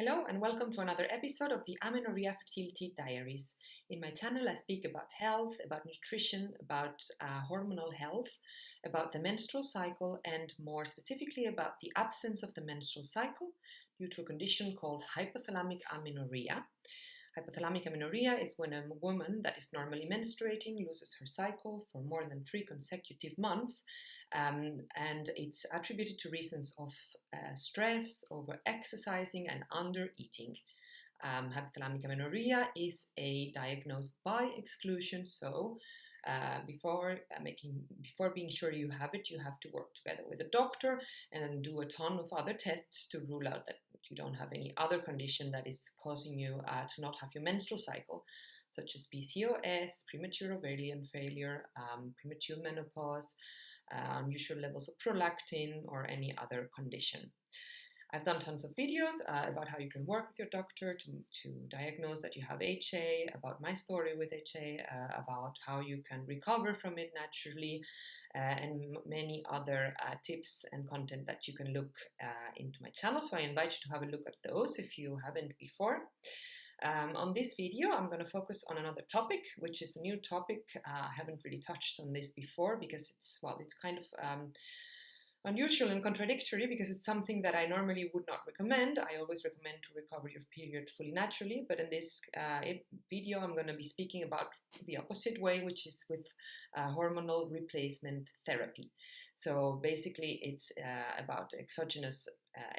Hello and welcome to another episode of the Amenorrhea Fertility Diaries. In my channel I speak about health, about nutrition, about hormonal health, about the menstrual cycle and more specifically about the absence of the menstrual cycle due to a condition called hypothalamic amenorrhea. Hypothalamic amenorrhea is when a woman that is normally menstruating loses her cycle for more than 3 consecutive months. And it's attributed to reasons of stress, over exercising, and under eating. Hypothalamic amenorrhea is a diagnosis by exclusion, so before being sure you have it, you have to work together with a doctor and do a ton of other tests to rule out that you don't have any other condition that is causing you to not have your menstrual cycle, such as PCOS, premature ovarian failure, premature menopause, unusual levels of prolactin, or any other condition. I've done tons of videos about how you can work with your doctor to diagnose that you have HA, about my story with HA, about how you can recover from it naturally, and many other tips and content that you can look into my channel. So I invite you to have a look at those if you haven't before. On this video, I'm going to focus on another topic, which is a new topic. I haven't really touched on this before because it's kind of unusual and contradictory because it's something that I normally would not recommend. I always recommend to recover your period fully naturally, but in this video, I'm going to be speaking about the opposite way, which is with hormonal replacement therapy. So basically, it's about exogenous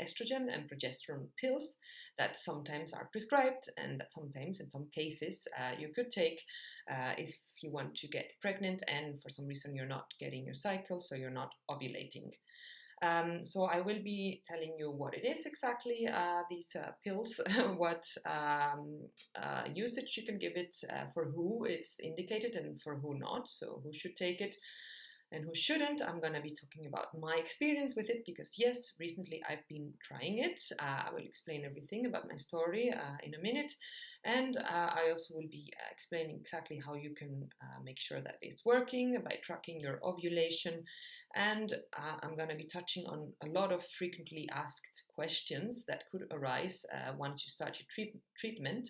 estrogen and progesterone pills that sometimes are prescribed and that sometimes, in some cases, you could take if you want to get pregnant and for some reason you're not getting your cycle, so you're not ovulating. So I will be telling you what it is exactly, these pills, what usage you can give it, for who it's indicated and for who not, so who should take it and who shouldn't. I'm going to be talking about my experience with it because yes, recently I've been trying it. I will explain everything about my story in a minute, and I also will be explaining exactly how you can make sure that it's working by tracking your ovulation, and I'm going to be touching on a lot of frequently asked questions that could arise once you start your treatment.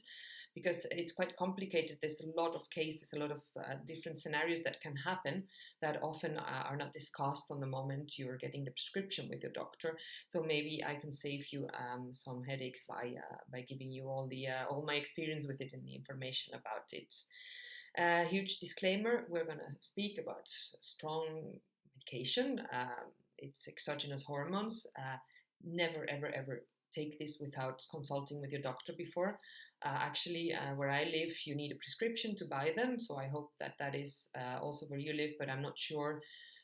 Because it's quite complicated. There's a lot of cases, a lot of different scenarios that can happen that often are not discussed on the moment you're getting the prescription with your doctor. So maybe I can save you some headaches by giving you all my experience with it and the information about it. Huge disclaimer: we're going to speak about strong medication. It's exogenous hormones. Never ever take this without consulting with your doctor before. Actually, where I live, you need a prescription to buy them. So I hope that is also where you live, but I'm not sure.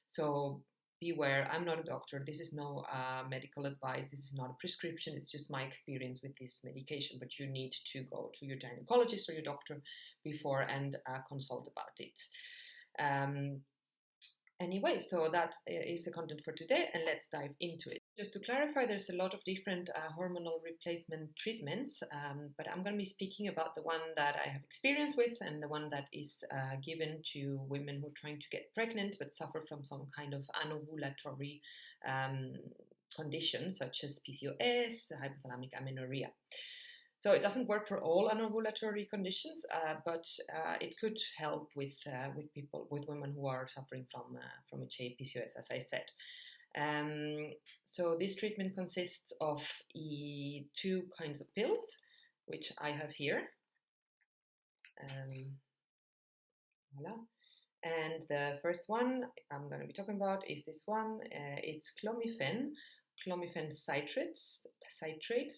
So beware, I'm not a doctor. This is no medical advice. This is not a prescription. It's just my experience with this medication. But you need to go to your gynecologist or your doctor before and consult about it. Anyway, so that is the content for today, and let's dive into it. Just to clarify, there's a lot of different hormonal replacement treatments, but I'm going to be speaking about the one that I have experience with and the one that is given to women who are trying to get pregnant but suffer from some kind of anovulatory condition such as PCOS, hypothalamic amenorrhea. So it doesn't work for all anovulatory conditions, but it could help with women who are suffering from HA, PCOS, as I said. So this treatment consists of 2 kinds of pills, which I have here. Voila. And the first one I'm going to be talking about is this one. It's clomifen citrate.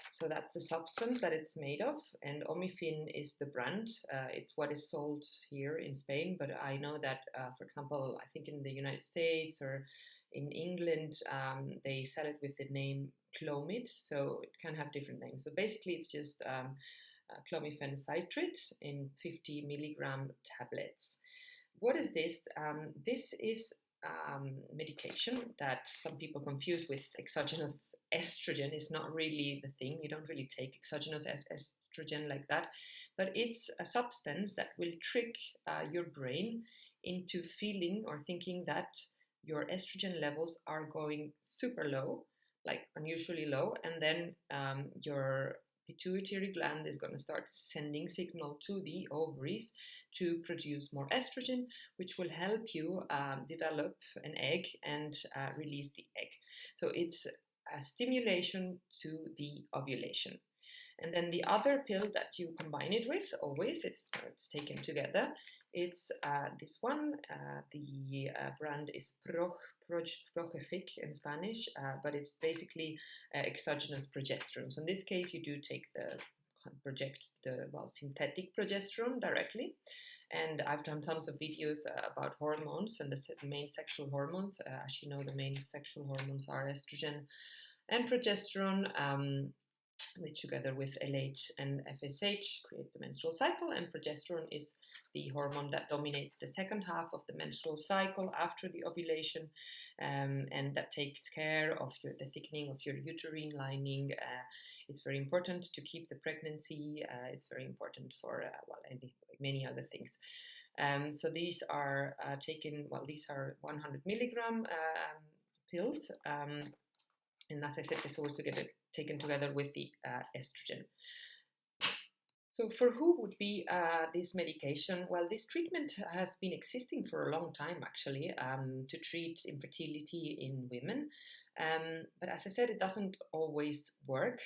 So that's the substance that it's made of, and omifin is the brand. It's what is sold here in Spain, but I know that, for example, I think in the United States or in England, they sell it with the name Clomid, so it can have different names. But basically, it's just clomifen citrate in 50 milligram tablets. What is this? This is medication that some people confuse with exogenous estrogen. Is not really the thing. You don't really take exogenous estrogen like that, but it's a substance that will trick your brain into feeling or thinking that your estrogen levels are going super low like unusually low, and then your pituitary gland is going to start sending signal to the ovaries to produce more estrogen, which will help you develop an egg and release the egg. So it's a stimulation to the ovulation. And then the other pill that you combine it with, always, it's taken together. It's this one. The brand is Progefic in Spanish, but it's basically exogenous progesterone. So in this case, you do take the synthetic progesterone directly. And I've done tons of videos about hormones and the main sexual hormones. As you know, the main sexual hormones are estrogen and progesterone, which together with LH and FSH create the menstrual cycle. And progesterone is the hormone that dominates the second half of the menstrual cycle after the ovulation, and that takes care of the thickening of your uterine lining. It's very important to keep the pregnancy. It's very important for many other things. So these are these are 100 milligram pills. And as I said, this always taken together with the estrogen. So for who would be this medication? Well, this treatment has been existing for a long time, actually, to treat infertility in women. But as I said, it doesn't always work.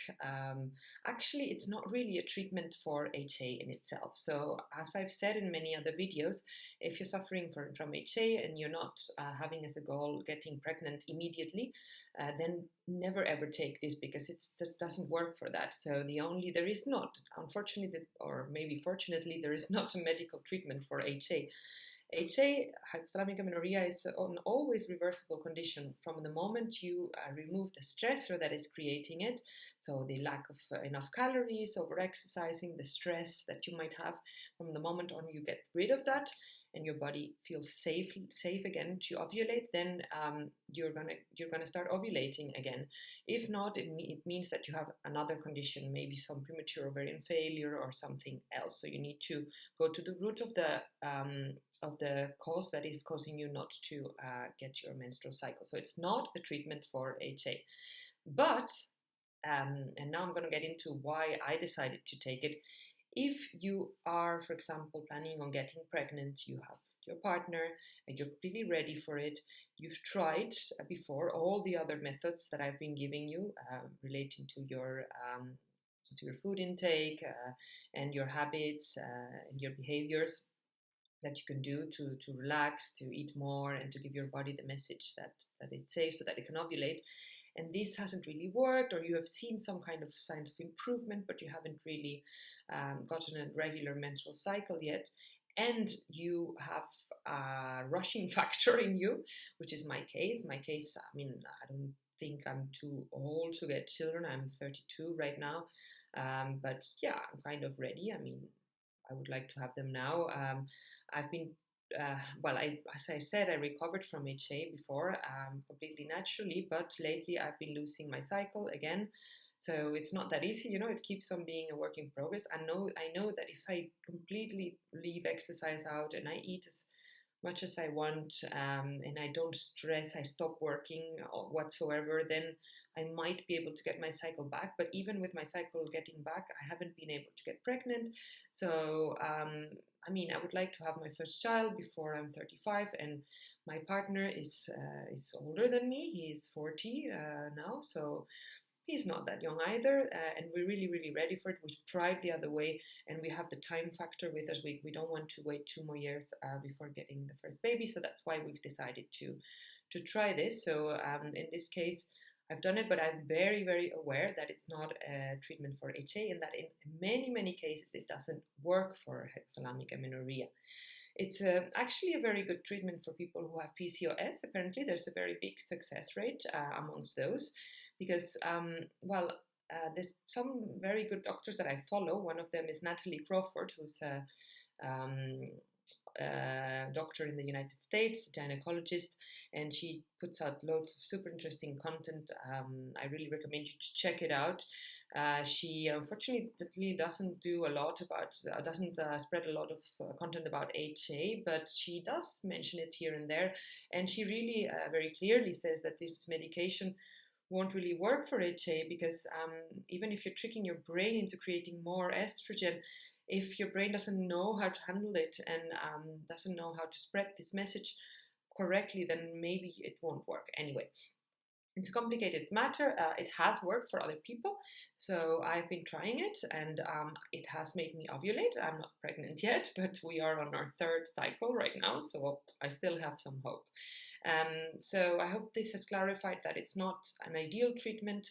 Actually, it's not really a treatment for HA in itself. So as I've said in many other videos, if you're suffering from HA and you're not having as a goal getting pregnant immediately, then never ever take this, because it doesn't work for that. So there is not, unfortunately, or maybe fortunately, there is not a medical treatment for HA. HA, hypothalamic amenorrhea, is an always reversible condition from the moment you remove the stressor that is creating it. So the lack of enough calories, over-exercising, the stress that you might have, from the moment on you get rid of that and your body feels safe again to ovulate, then you're gonna start ovulating again. If not, it means that you have another condition, maybe some premature ovarian failure or something else. So you need to go to the root of the cause that is causing you not to get your menstrual cycle. So it's not a treatment for HA. But and now I'm going to get into why I decided to take it. If you are, for example, planning on getting pregnant, you have your partner and you're completely ready for it, you've tried before all the other methods that I've been giving you relating to your food intake and your habits and your behaviors that you can do to relax, to eat more, and to give your body the message that it's safe so that it can ovulate. And this hasn't really worked, or you have seen some kind of signs of improvement, but you haven't really gotten a regular menstrual cycle yet, and you have a rushing factor in you, which is my case. I mean, I don't think I'm too old to get children. I'm 32 right now, but yeah, I'm kind of ready. I mean, I would like to have them now. I've been as I said, I recovered from HA before completely naturally, but lately I've been losing my cycle again. So it's not that easy, it keeps on being a work in progress. I know that if I completely leave exercise out and I eat as much as I want and I don't stress, I stop working whatsoever, then I might be able to get my cycle back. But even with my cycle getting back, I haven't been able to get pregnant. So I mean, I would like to have my first child before I'm 35, and my partner is older than me. He is 40 now, so he's not that young either, and we're really, really ready for it. We've tried the other way, and we have the time factor with us. We don't want to wait 2 more years before getting the first baby, so that's why we've decided to try this. So in this case, I've done it, but I'm very, very aware that it's not a treatment for HA, and that in many, many cases it doesn't work for hypothalamic amenorrhea. It's actually a very good treatment for people who have PCOS. Apparently, there's a very big success rate amongst those, because, there's some very good doctors that I follow. One of them is Natalie Crawford, who's a doctor in the United States, a gynecologist, and she puts out loads of super interesting content. I really recommend you to check it out. She unfortunately doesn't spread a lot of content about HA, but she does mention it here and there, and she really very clearly says that this medication won't really work for HA, because even if you're tricking your brain into creating more estrogen, if your brain doesn't know how to handle it and doesn't know how to spread this message correctly, then maybe it won't work. Anyway, it's a complicated matter. It has worked for other people, so I've been trying it, and it has made me ovulate. I'm not pregnant yet, but we are on our 3rd cycle right now, so I still have some hope. So I hope this has clarified that it's not an ideal treatment.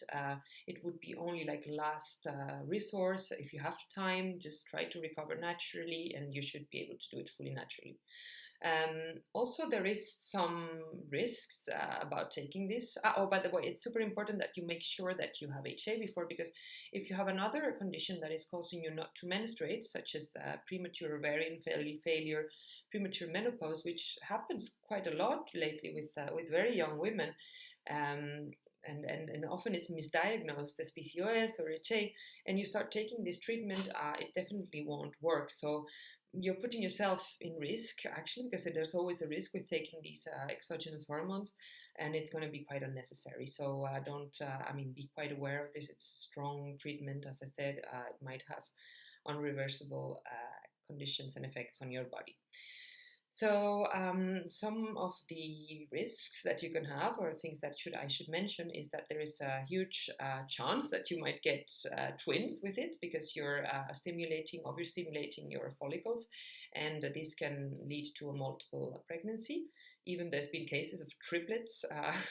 It would be only like last resource. If you have time, just try to recover naturally, and you should be able to do it fully naturally. Also, there is some risks about taking this. Oh, by the way, it's super important that you make sure that you have HA before, because if you have another condition that is causing you not to menstruate, such as premature ovarian failure, premature menopause, which happens quite a lot lately with very young women, and often it's misdiagnosed as PCOS or HA, and you start taking this treatment, it definitely won't work. So you're putting yourself in risk, actually, because there's always a risk with taking these exogenous hormones, and it's going to be quite unnecessary. So be quite aware of this. It's a strong treatment. As I said, it might have unreversible conditions and effects on your body. So some of the risks that you can have, or things that I should mention, is that there is a huge chance that you might get twins with it, because you're overstimulating your follicles, and this can lead to a multiple pregnancy. Even there's been cases of triplets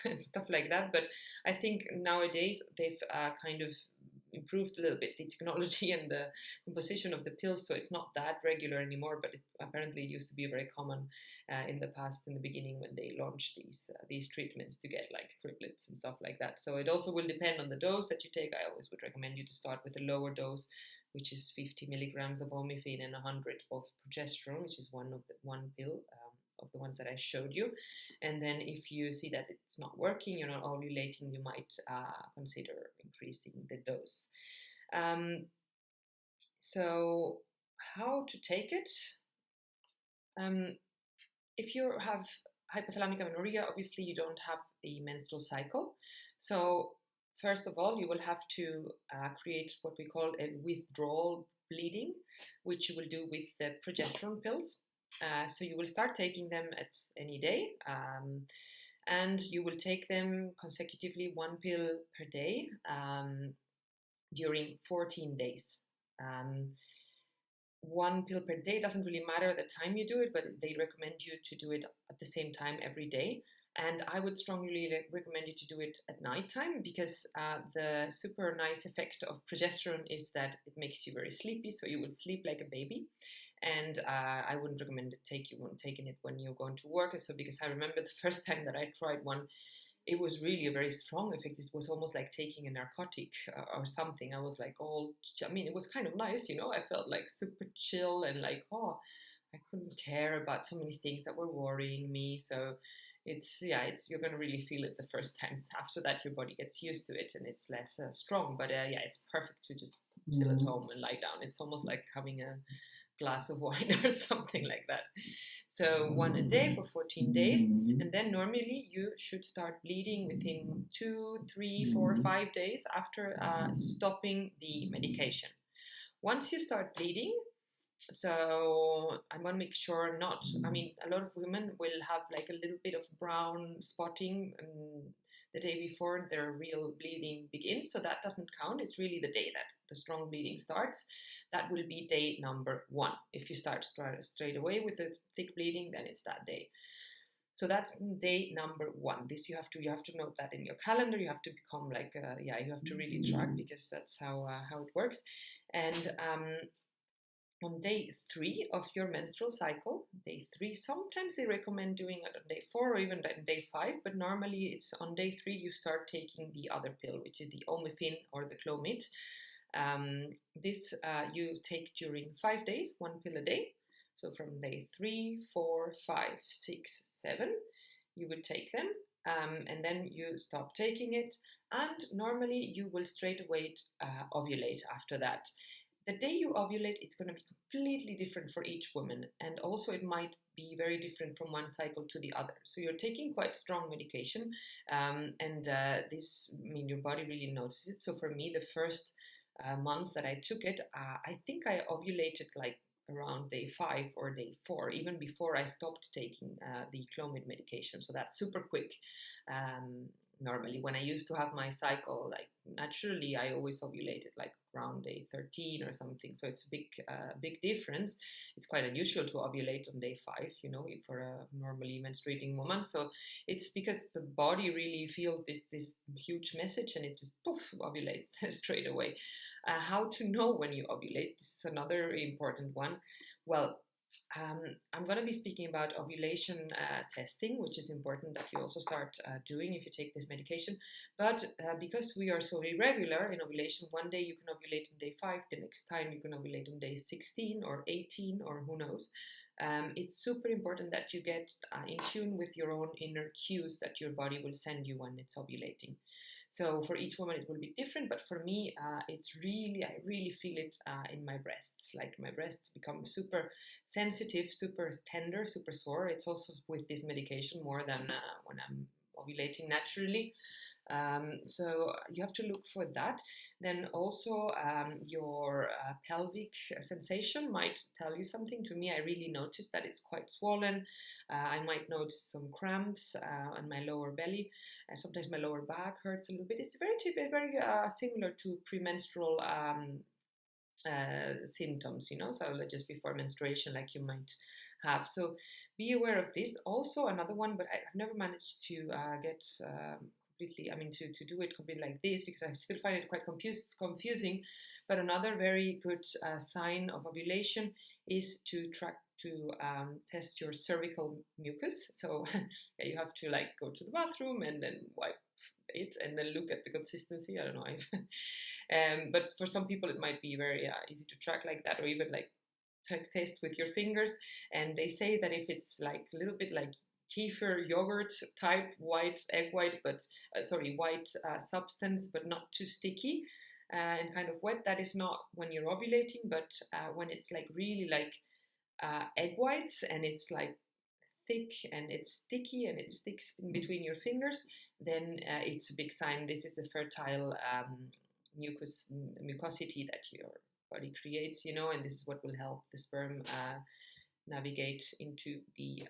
and stuff like that. But I think nowadays they've kind of improved a little bit the technology and the composition of the pills, so it's not that regular anymore, but it apparently used to be very common in the past, in the beginning, when they launched these treatments to get like triplets and stuff like that. So it also will depend on the dose that you take. I always would recommend you to start with a lower dose, which is 50 milligrams of omifin and 100 of progesterone, which is one pill of the ones that I showed you. And then if you see that it's not working, you're not ovulating, you might consider increasing the dose. So how to take it? If you have hypothalamic amenorrhea, obviously you don't have a menstrual cycle. So first of all, you will have to create what we call a withdrawal bleeding, which you will do with the progesterone pills. So you will start taking them at any day, and you will take them consecutively, 1 pill per day, during 14 days. 1 pill per day doesn't really matter the time you do it, but they recommend you to do it at the same time every day. And I would strongly recommend you to do it at nighttime, because the super nice effect of progesterone is that it makes you very sleepy, so you will sleep like a baby. And I wouldn't recommend taking it when you're going to work. So, because I remember the first time that I tried one, it was really a very strong effect. It was almost like taking a narcotic or something. I was like, it was kind of nice, I felt like super chill, and like, I couldn't care about so many things that were worrying me. So you're going to really feel it the first time. After that, your body gets used to it, and it's less strong. But it's perfect to just chill at home and lie down. It's almost like having a glass of wine or something like that. So 1 a day for 14 days, and then normally you should start bleeding within 2, 3, 4, 5 days after stopping the medication. Once you start bleeding, so I'm going to make sure a lot of women will have like a little bit of brown spotting the day before their real bleeding begins, so that doesn't count. It's really the day that the strong bleeding starts. That will be day number 1. If you start straight away with the thick bleeding, then it's that day. So that's day number 1. This you have to note that in your calendar. You have to become you have to really track, because that's how it works. And on day 3 of your menstrual cycle, day 3, sometimes they recommend doing it on day 4 or even on day 5, but normally it's on day 3 you start taking the other pill, which is the omifin or the Clomid. This you take during 5 days, 1 pill a day. So from day 3, 4, 5, 6, 7, you would take them, and then you stop taking it, and normally you will straight away ovulate after that. The day you ovulate, it's going to be completely different for each woman, and also it might be very different from one cycle to the other. So you're taking quite strong medication, and this, I mean, your body really notices it. So for me, the first month that I took it, I think I ovulated like around day 5 or day 4, even before I stopped taking the Clomid medication. So that's super quick. Normally, when I used to have my cycle, like naturally, I always ovulated like around day 13 or something. So it's a big difference. It's quite unusual to ovulate on day 5, you know, for a normally menstruating woman. So it's because the body really feels this huge message, and it just poof, ovulates straight away. How to know when you ovulate? This is another important one. Well, I'm going to be speaking about ovulation testing, which is important that you also start doing if you take this medication. But because we are so irregular in ovulation, one day you can ovulate on day 5, the next time you can ovulate on day 16 or 18 or who knows. It's super important that you get in tune with your own inner cues that your body will send you when it's ovulating. So for each woman it will be different, but for me I really feel it in my breasts. Like my breasts become super sensitive, super tender, super sore. It's also with this medication more than when I'm ovulating naturally. So you have to look for that. Then also your pelvic sensation might tell you something. To me, I really noticed that it's quite swollen. I might notice some cramps on my lower belly, and sometimes my lower back hurts a little bit. It's very similar to premenstrual symptoms, you know, so like just before menstruation, like you might have. So be aware of this. Also, another one, but I've never managed to get completely, I mean, to do it completely like this, because I still find it quite confusing. But another very good sign of ovulation is to test your cervical mucus. So yeah, you have to like go to the bathroom and then wipe it and then look at the consistency. I don't know if but for some people it might be very easy to track like that, or even like taste with your fingers. And they say that if it's like a little bit like kefir yogurt type white egg white, but white substance, but not too sticky and kind of wet, that is not when you're ovulating. But when it's like really like egg whites and it's like thick and it's sticky and it sticks in between your fingers, then it's a big sign. This is the fertile mucosity that your body creates, you know, and this is what will help the sperm navigate into the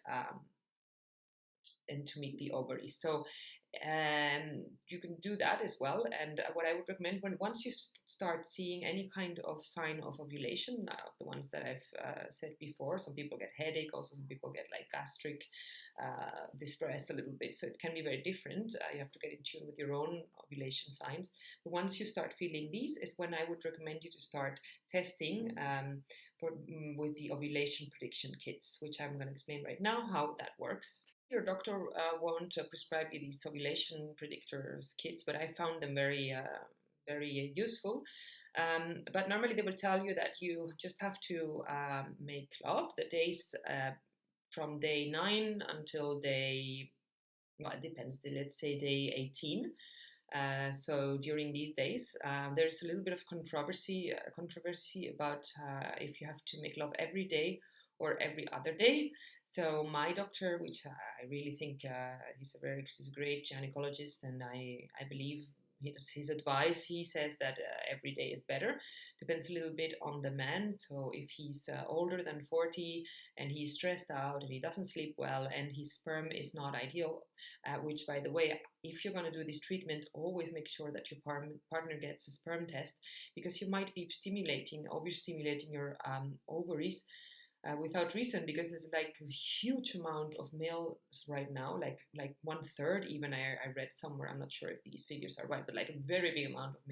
and to meet the ovaries. So you can do that as well. And what I would recommend, once you start seeing any kind of sign of ovulation, the ones that I've said before, some people get headache, also some people get like gastric distress a little bit. So it can be very different. You have to get in tune with your own ovulation signs. But once you start feeling these is when I would recommend you to start testing with the ovulation prediction kits, which I'm going to explain right now how that works. Your doctor won't prescribe you these ovulation predictors kits, but I found them very useful. But normally they will tell you that you just have to make love the days from day 9 until day, well, it depends, let's say day 18. So during these days, there's a little bit of controversy about if you have to make love every day or every other day. So my doctor, which I really think he's a great gynecologist, and I believe his advice, he says that every day is better. Depends a little bit on the man. So if he's older than 40 and he's stressed out and he doesn't sleep well and his sperm is not ideal, which by the way, if you're going to do this treatment, always make sure that your partner gets a sperm test, because you might be overstimulating your ovaries without reason, because there's like a huge amount of males right now, like 1/3 even. I read somewhere, I'm not sure if these figures are right, but like a very big amount of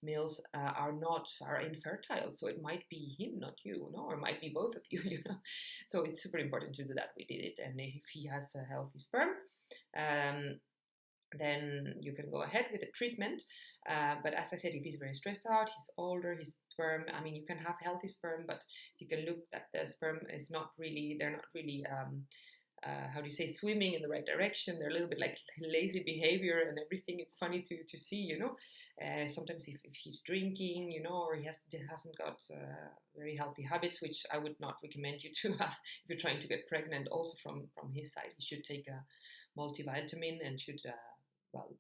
males are infertile. So it might be him, not you, no, or it might be both of you, you know. So it's super important to do that. We did it, and if he has a healthy sperm, then you can go ahead with the treatment. But as I said, if he's very stressed out, he's older, his sperm, I mean, you can have healthy sperm, but you can look that the sperm is not really, they're not really how do you say, swimming in the right direction. They're a little bit like lazy behavior and everything. It's funny to see, sometimes if he's drinking, or hasn't got very healthy habits, which I would not recommend you to have if you're trying to get pregnant. Also from his side, he should take a multivitamin and should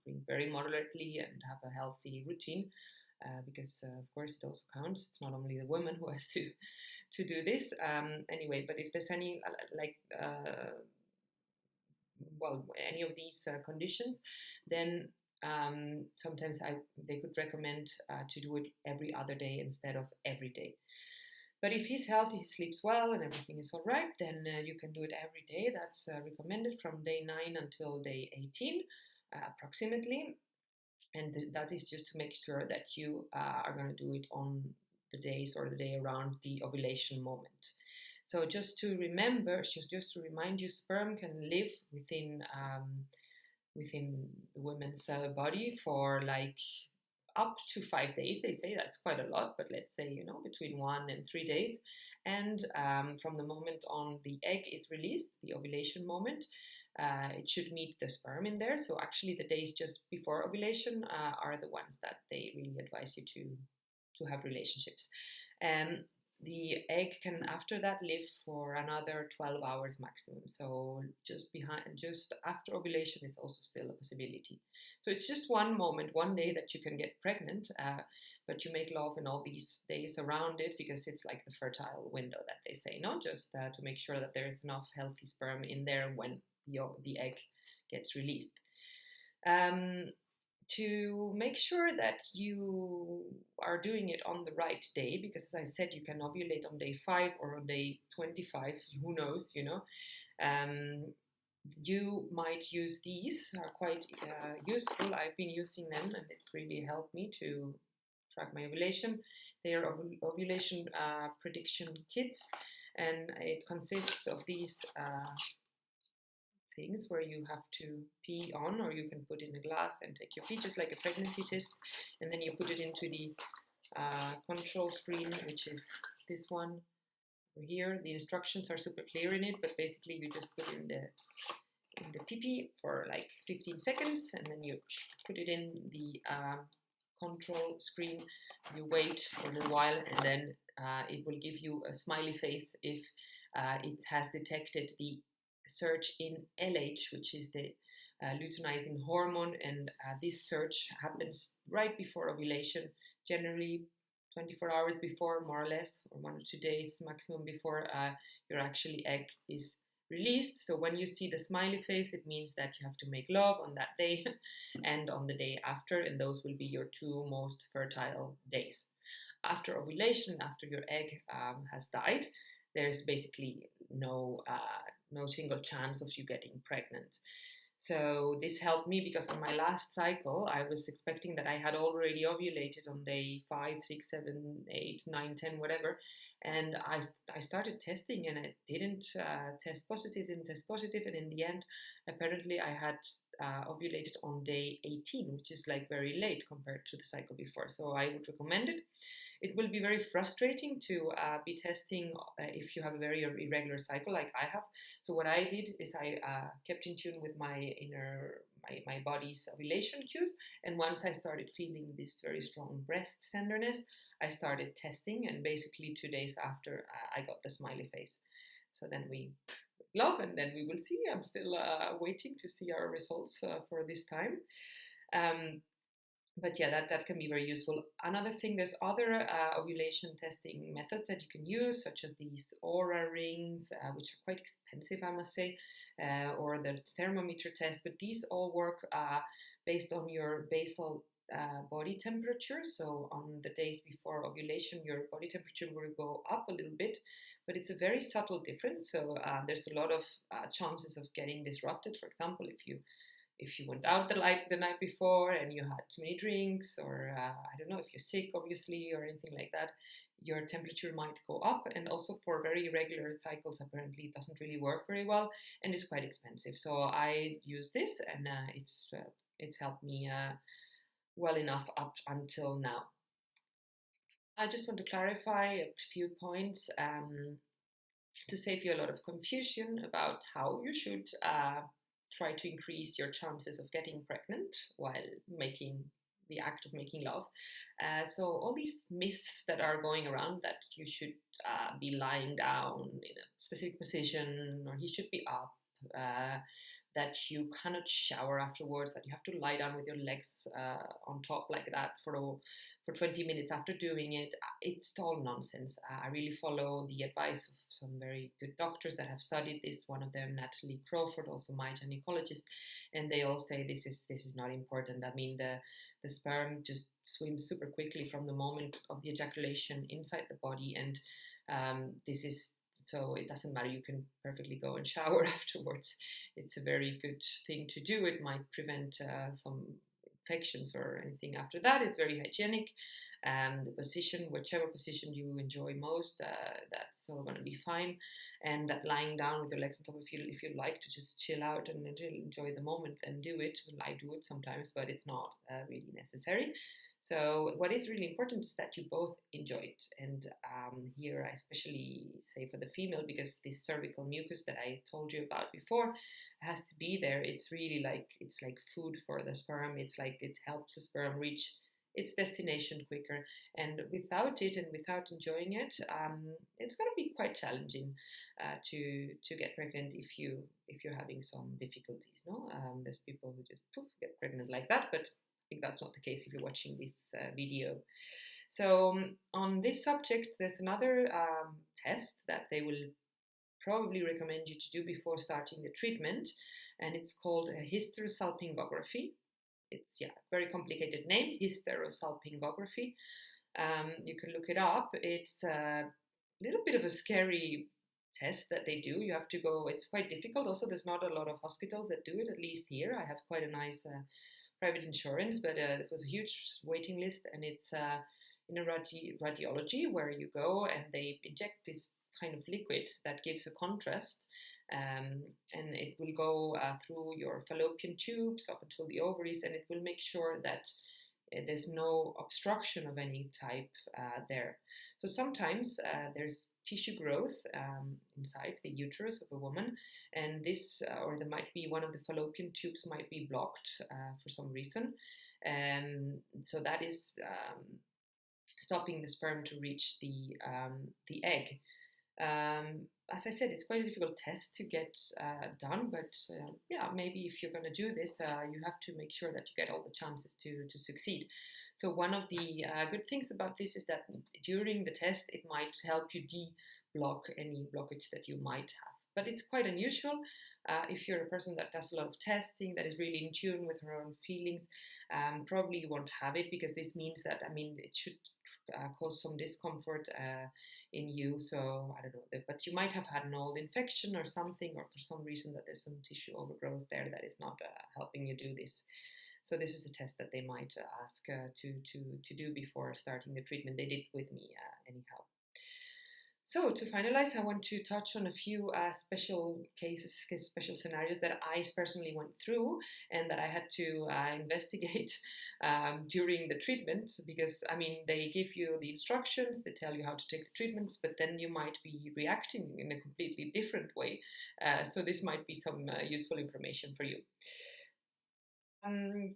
drink very moderately and have a healthy routine. Because of course it also counts. It's not only the woman who has to do this. Anyway, but if there's any any of these conditions, then sometimes they could recommend to do it every other day instead of every day. But if he's healthy, he sleeps well, and everything is all right, then you can do it every day. That's recommended from day 9 until day 18, approximately. And that is just to make sure that you are going to do it on the days or the day around the ovulation moment. So just to remind you, sperm can live within the woman's body for like up to 5 days. They say that's quite a lot, but let's say, between 1 and 3 days. And from the moment on the egg is released, the ovulation moment, it should meet the sperm in there. So actually the days just before ovulation are the ones that they really advise you to have relationships. And the egg can after that live for another 12 hours maximum. So just after ovulation is also still a possibility. So it's just one moment, one day that you can get pregnant, but you make love in all these days around it because it's like the fertile window that they say, just to make sure that there is enough healthy sperm in there when the egg gets released. To make sure that you are doing it on the right day, because as I said, you can ovulate on day 5 or on day 25, who knows, you might use these, are quite useful. I've been using them and it's really helped me to track my ovulation. They are ovulation prediction kits, and it consists of these things where you have to pee on, or you can put in a glass and take your pee, just like a pregnancy test, and then you put it into the control screen, which is this one over here. The instructions are super clear in it, but basically you just put in the pee for like 15 seconds, and then you put it in the control screen. You wait for a little while, and then it will give you a smiley face if it has detected the surge in LH, which is the luteinizing hormone, and this surge happens right before ovulation, generally 24 hours before, more or less, or 1 or 2 days maximum before your actually egg is released. So when you see the smiley face, it means that you have to make love on that day and on the day after, and those will be your 2 most fertile days. After ovulation, after your egg has died, there's basically no single chance of you getting pregnant. So this helped me because on my last cycle, I was expecting that I had already ovulated on day 5, 6, 7, 8, 9, 10, whatever. And I started testing, and it didn't test positive. And in the end, apparently I had ovulated on day 18, which is like very late compared to the cycle before. So I would recommend it. It will be very frustrating to be testing if you have a very irregular cycle like I have. So what I did is I kept in tune with my body's ovulation cues. And once I started feeling this very strong breast tenderness, I started testing. And basically 2 days after, I got the smiley face. So then we love, and then we will see. I'm still waiting to see our results for this time. But yeah, that can be very useful. Another thing, there's other ovulation testing methods that you can use, such as these aura rings, which are quite expensive, I must say, or the thermometer test. But these all work based on your basal body temperature. So on the days before ovulation, your body temperature will go up a little bit, but it's a very subtle difference. So there's a lot of chances of getting disrupted. For example, if you went out the night before and you had too many drinks, or I don't know, if you're sick, obviously, or anything like that, your temperature might go up. And also for very irregular cycles, apparently it doesn't really work very well, and it's quite expensive. So I use this, and it's helped me well enough up until now. I just want to clarify a few points. to save you a lot of confusion about how you should try to increase your chances of getting pregnant while making the act of making love. So all these myths that are going around, that you should be lying down in a specific position, or he should be up, that you cannot shower afterwards, that you have to lie down with your legs on top like that for 20 minutes after doing it. It's all nonsense. I really follow the advice of some very good doctors that have studied this. One of them, Natalie Crawford, also my gynecologist, and they all say this is not important. I mean, the sperm just swims super quickly from the moment of the ejaculation inside the body, and so it doesn't matter. You can perfectly go and shower afterwards. It's a very good thing to do. It might prevent some infections or anything after that. It's very hygienic. The position, whichever position you enjoy most, that's all going to be fine. And that lying down with your legs on top, if you like to just chill out and enjoy the moment, then do it. Well, I do it sometimes, but it's not really necessary. So what is really important is that you both enjoy it. And here I especially say for the female, because this cervical mucus that I told you about before has to be there. It's really it's like food for the sperm. It's like it helps the sperm reach its destination quicker. And without it and without enjoying it, it's going to be quite challenging to get pregnant if you're having some difficulties. No, there's people who just get pregnant like that, but I think that's not the case if you're watching this video. So on this subject, there's another test that they will probably recommend you to do before starting the treatment, and it's called a hysterosalpingography. It's very complicated name, hysterosalpingography. You can look it up. It's a little bit of a scary test that they do. You have to go. It's quite difficult. Also, there's not a lot of hospitals that do it. At least here, I have quite a nice private insurance, but it was a huge waiting list, and it's in a radiology where you go and they inject this kind of liquid that gives a contrast, and it will go through your fallopian tubes up until the ovaries, and it will make sure that there's no obstruction of any type there. So sometimes there's tissue growth inside the uterus of a woman, and this, or there might be one of the fallopian tubes might be blocked for some reason, and so that is stopping the sperm to reach the egg. As I said, it's quite a difficult test to get done, but maybe if you're going to do this, you have to make sure that you get all the chances to succeed. So one of the good things about this is that during the test, it might help you de-block any blockage that you might have. But it's quite unusual. If you're a person that does a lot of testing, that is really in tune with her own feelings, probably you won't have it, because this means that, it should cause some discomfort in you. So I don't know, but you might have had an old infection or something, or for some reason that there's some tissue overgrowth there that is not helping you do this. So this is a test that they might ask to do before starting the treatment. They did with me anyhow. So to finalize, I want to touch on a few special cases, special scenarios that I personally went through and that I had to investigate during the treatment, because they give you the instructions, they tell you how to take the treatments, but then you might be reacting in a completely different way. So this might be some useful information for you.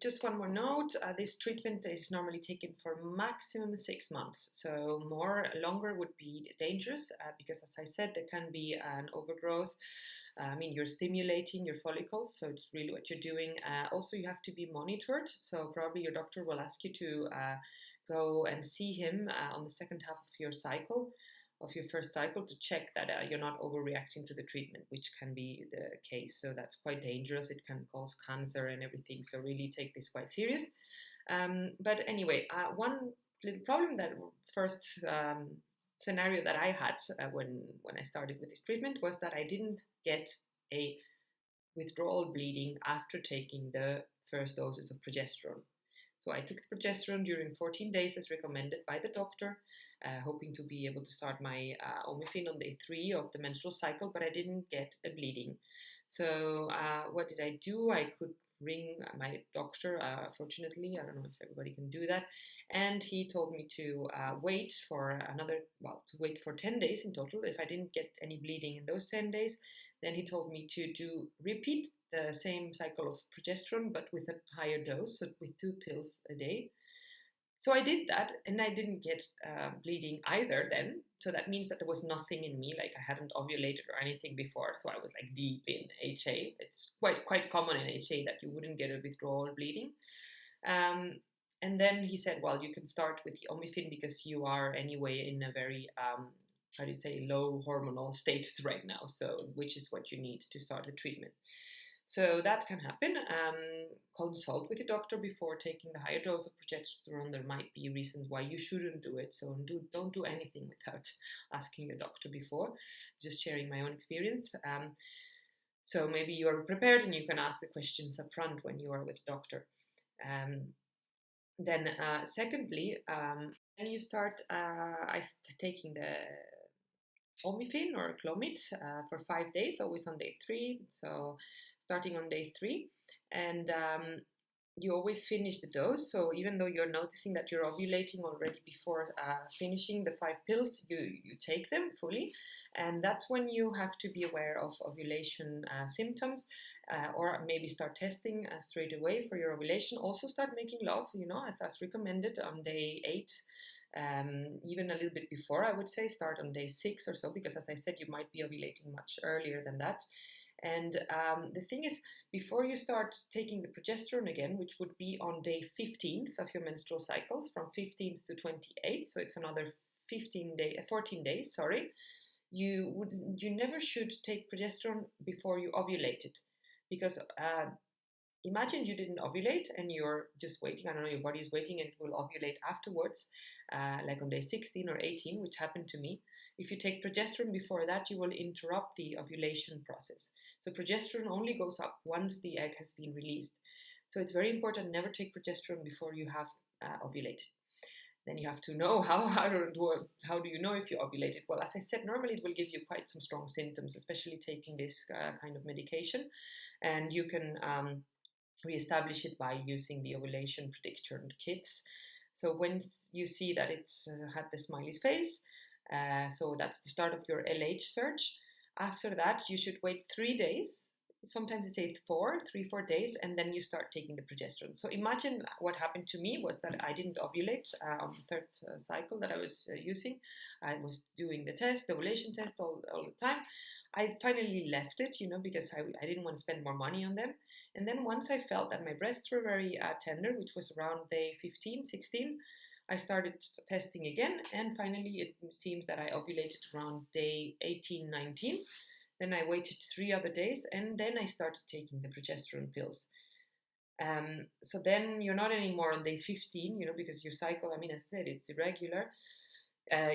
Just one more note, this treatment is normally taken for maximum 6 months, so longer would be dangerous because, as I said, there can be an overgrowth. You're stimulating your follicles, so it's really what you're doing. Also, you have to be monitored, so probably your doctor will ask you to go and see him on the second half of your first cycle, to check that you're not overreacting to the treatment, which can be the case. So that's quite dangerous. It can cause cancer and everything. So really take this quite serious. But anyway, one little problem, that first scenario that I had when I started with this treatment, was that I didn't get a withdrawal bleeding after taking the first doses of progesterone. So I took the progesterone during 14 days as recommended by the doctor, hoping to be able to start my omifin on day 3 of the menstrual cycle, but I didn't get a bleeding. So what did I do? I could ring my doctor. Fortunately, I don't know if everybody can do that. And he told me to wait for 10 days in total. If I didn't get any bleeding in those 10 days, then he told me to repeat the same cycle of progesterone, but with a higher dose, so with 2 pills a day. So I did that, and I didn't get bleeding either then. So that means that there was nothing in me, like I hadn't ovulated or anything before. So I was like deep in HA. It's quite common in HA that you wouldn't get a withdrawal bleeding. And then he said, well, you can start with the omifin because you are anyway in a very, low hormonal status right now. So which is what you need to start the treatment. So that can happen. Consult with your doctor before taking the higher dose of progesterone. There might be reasons why you shouldn't do it. So don't do anything without asking your doctor before. Just sharing my own experience. So maybe you are prepared and you can ask the questions up front when you are with the doctor. Secondly, then you start taking the omifin or Clomid for 5 days, always on day 3. So starting on day 3, and you always finish the dose. So even though you're noticing that you're ovulating already before finishing the 5 pills, you take them fully, and that's when you have to be aware of ovulation symptoms, or maybe start testing straight away for your ovulation. Also start making love, as recommended on day 8. Even a little bit before, I would say start on day 6 or so, because as I said, you might be ovulating much earlier than that. And the thing is, before you start taking the progesterone again, which would be on day 15th of your menstrual cycles, from 15th to 28th, so it's another 14 days, you never should take progesterone before you ovulated, because imagine you didn't ovulate and you're just waiting. I don't know, your body is waiting and it will ovulate afterwards, like on day 16 or 18, which happened to me. If you take progesterone before that, you will interrupt the ovulation process. So progesterone only goes up once the egg has been released. So it's very important, never take progesterone before you have ovulated. Then you have to know how do you know if you ovulated? Well, as I said, normally it will give you quite some strong symptoms, especially taking this kind of medication. And you can reestablish it by using the ovulation prediction kits. So once you see that it's had the smiley face, so that's the start of your LH search. After that, you should wait 3 days. Sometimes they say 4 days, and then you start taking the progesterone. So imagine what happened to me was that I didn't ovulate on the 3rd cycle that I was using. I was doing the test, the ovulation test all the time. I finally left it, because I didn't want to spend more money on them. And then once I felt that my breasts were very tender, which was around day 15, 16, I started testing again, and finally it seems that I ovulated around day 18, 19. Then I waited 3 other days, and then I started taking the progesterone pills. So then you're not anymore on day 15, because your cycle, as I said, it's irregular.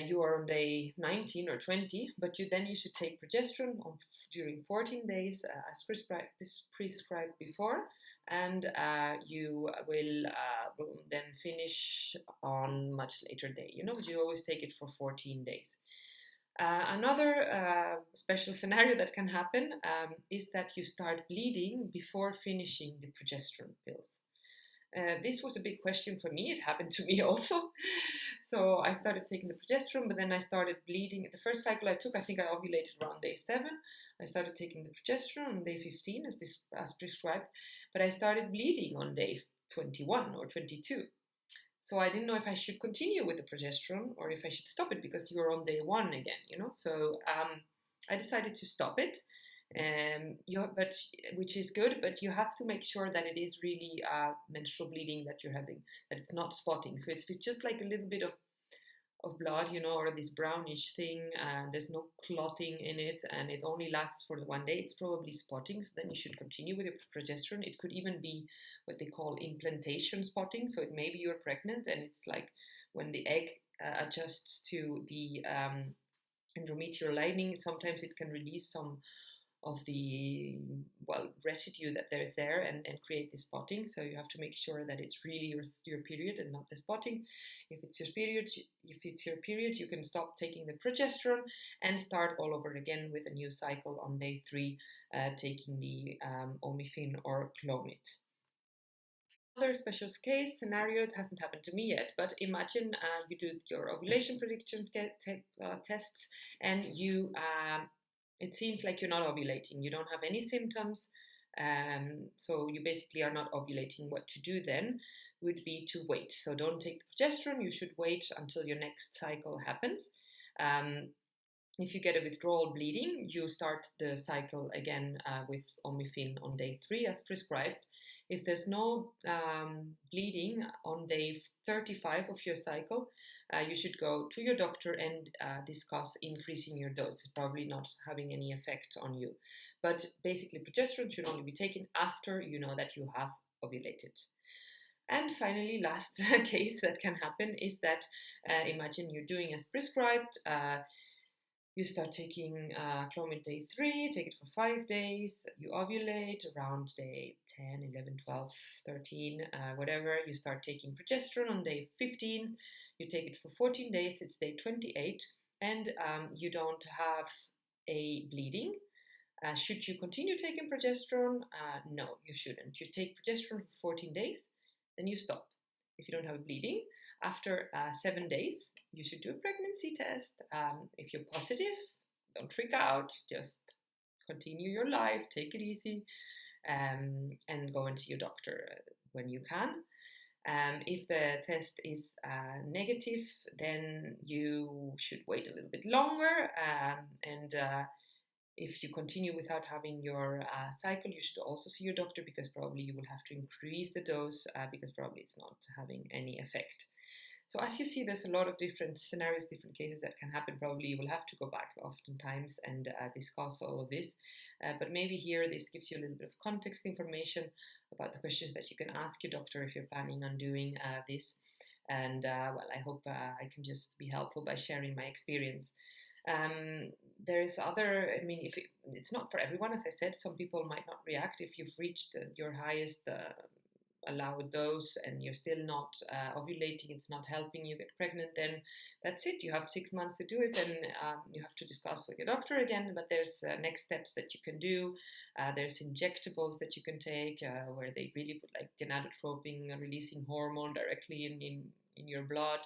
You are on day 19 or 20, but you should take progesterone during 14 days as prescribed before, and you will then finish on much later day. You always take it for 14 days. Another special scenario that can happen is that you start bleeding before finishing the progesterone pills. This was a big question for me. It happened to me also. So I started taking the progesterone, but then I started bleeding. The first cycle I took, I think I ovulated around day 7. I started taking the progesterone on day 15 as prescribed, but I started bleeding on day 21 or 22. So I didn't know if I should continue with the progesterone or if I should stop it, because you're on day 1 again, So I decided to stop it. Which is good, but you have to make sure that it is really menstrual bleeding that you're having, that it's not spotting. So it's just like a little bit of blood, or this brownish thing, there's no clotting in it, and it only lasts for the 1 day. It's probably spotting, so then you should continue with your progesterone. It could even be what they call implantation spotting. So it may be you're pregnant, and it's like when the egg adjusts to the endometrial lining, sometimes it can release some of the residue that there is there and create this spotting. So you have to make sure that it's really your period and not the spotting. If it's your period, you can stop taking the progesterone and start all over again with a new cycle on day 3, taking the omifin or Clomid. Another special case scenario, it hasn't happened to me yet, but imagine you do your ovulation prediction tests, and you it seems like you're not ovulating. You don't have any symptoms, so you basically are not ovulating. What to do then would be to wait. So don't take the progesterone. You should wait until your next cycle happens. If you get a withdrawal bleeding, you start the cycle again with omifin on day 3 as prescribed. If there's no bleeding on day 35 of your cycle, you should go to your doctor and discuss increasing your dose. It's probably not having any effect on you. But basically, progesterone should only be taken after you know that you have ovulated. And finally, last case that can happen is that imagine you're doing as prescribed. You start taking Clomid day 3, take it for 5 days, you ovulate around day 10, 11, 12, 13, whatever. You start taking progesterone on day 15, you take it for 14 days, it's day 28, and you don't have a bleeding. Should you continue taking progesterone? No, you shouldn't. You take progesterone for 14 days, then you stop. If you don't have a bleeding, after 7 days, you should do a pregnancy test. If you're positive, don't freak out. Just continue your life, take it easy, and go and see your doctor when you can. If the test is negative, then you should wait a little bit longer. If you continue without having your cycle, you should also see your doctor, because probably you will have to increase the dose because probably it's not having any effect. So as you see, there's a lot of different scenarios, different cases that can happen. Probably you will have to go back oftentimes and discuss all of this. But maybe here this gives you a little bit of context information about the questions that you can ask your doctor if you're planning on doing this. And well, I hope I can just be helpful by sharing my experience. There's other, I mean, if it's not for everyone, as I said, some people might not react. If you've reached your highest allowed dose and you're still not ovulating, it's not helping you get pregnant, then that's it. You have 6 months to do it, and you have to discuss with your doctor again. But there's next steps that you can do. There's injectables that you can take where they really put like gonadotropin releasing hormone directly in your blood.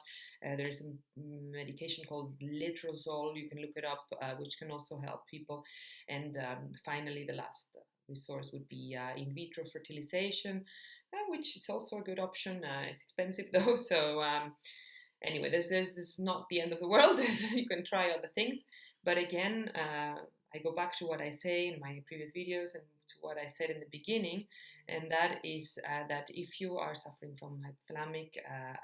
There's a medication called letrozole. You can look it up, which can also help people. And finally, the last resource would be in vitro fertilization, which is also a good option. It's expensive though. So anyway, this is not the end of the world. You can try other things. But again, I go back to what I say in my previous videos and to what I said in the beginning, and that is that if you are suffering from hypothalamic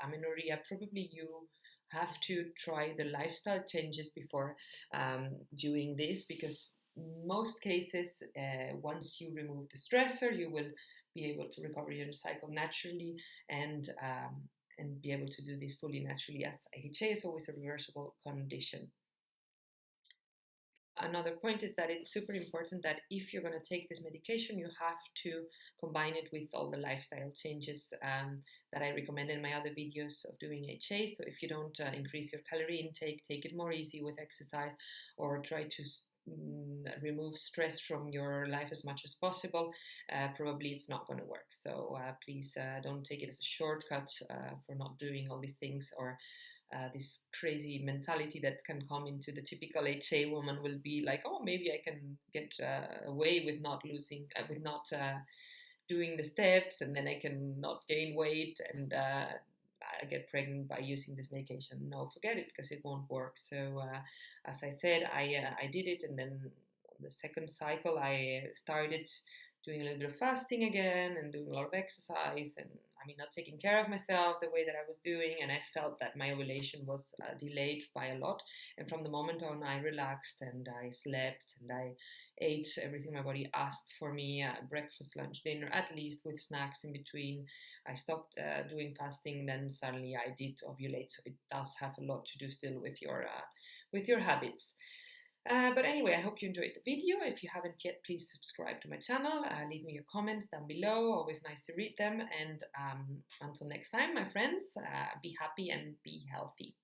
amenorrhea, probably you have to try the lifestyle changes before doing this, because in most cases, once you remove the stressor, you will be able to recover your cycle naturally and be able to do this fully naturally, as HA is always a reversible condition. Another point is that it's super important that if you're going to take this medication, you have to combine it with all the lifestyle changes that I recommend in my other videos of doing HA. So if you don't increase your calorie intake, take it more easy with exercise, or try to remove stress from your life as much as possible, probably it's not going to work. So please don't take it as a shortcut for not doing all these things, or this crazy mentality that can come into the typical HA woman will be like, oh, maybe I can get away with not doing the steps, and then I can not gain weight and I get pregnant by using this medication. No, forget it, because it won't work. So as I said, I did it, and then on the second cycle I started doing a little bit of fasting again and doing a lot of exercise, and not taking care of myself the way that I was doing, and I felt that my ovulation was delayed by a lot. And from the moment on, I relaxed and I slept and I ate everything my body asked for me, breakfast, lunch, dinner, at least with snacks in between. I stopped doing fasting, then suddenly I did ovulate. So it does have a lot to do still with your habits. But anyway, I hope you enjoyed the video. If you haven't yet, please subscribe to my channel. Leave me your comments down below. Always nice to read them. And until next time, my friends, be happy and be healthy.